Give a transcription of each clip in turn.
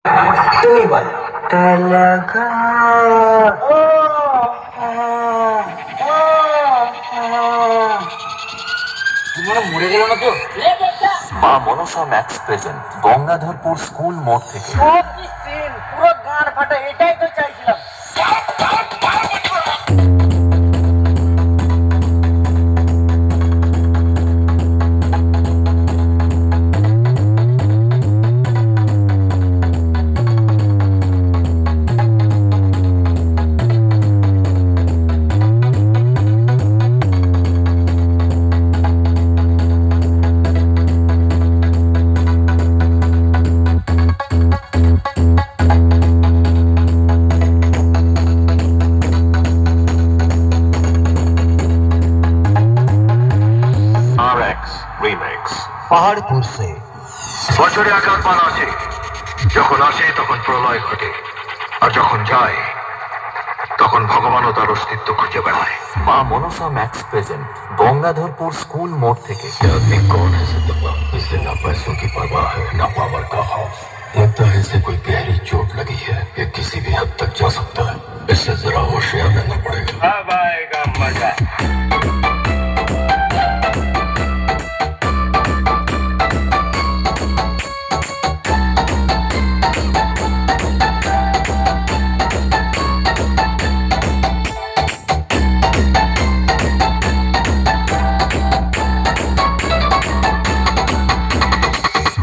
তুমি বলো। তেলেগা মরে গেল না তো? মা Manasa max present Gangadharpur school মোড় থেকে। সব কি সিন, পুরো গান ফাটা, এটাই তো চাইছিলাম। রিমিক্স পাহাড়পুর সে বছরে আকার আছে, যখন আসে তখন প্রলয় ঘটে, আর যখন যায় তখন ভগবানও তার অস্তিত্ব খুঁজে বেড়ায়। মা Manasa max present Gangadharpur school মোড় থেকে। आदमी कौन है सिद्धप्पा? इसे ना पैसों की परवाह है, ना पावर का खौफ। लगता है इसे कोई गहरी चोट लगी है, ये किसी भी हद तक जा सकता है। इससे जरा होशियार रहना पड़ेगा। अब आएगा मजा।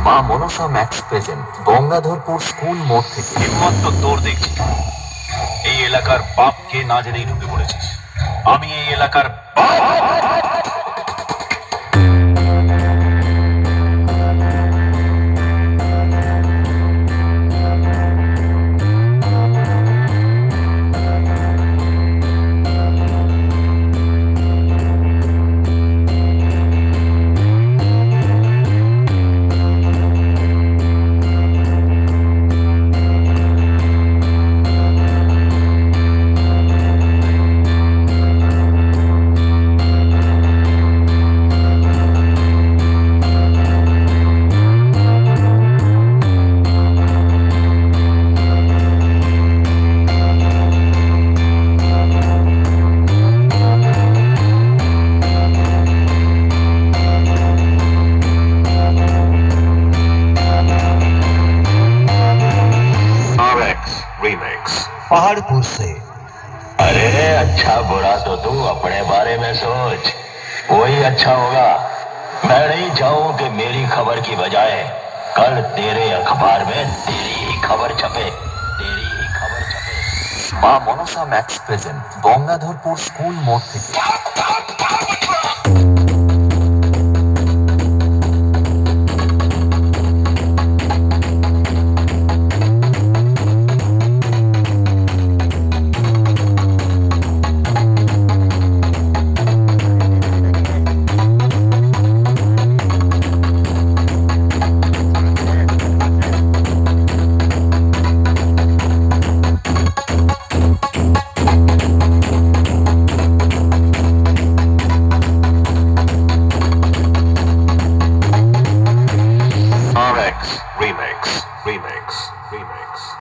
মা Manasa max present Gangadharpur school মোড় থেকে। হিম্মত তো তোর দেখছি, এই এলাকার বাপকে না জেনেই ঢুকে পড়েছিস। আমি এই এলাকার রিমিক্স पहाड़पुर से। अरे अच्छा बुरा तो तू अपने बारे में सोच, वही अच्छा होगा। मैं नहीं चाहूं कि मेरी खबर की बजाय कल तेरे अखबार में तेरी ही खबर छपे, तेरी ही खबर छपे। মা Manasa max present Gangadharpur school মোড় থেকে।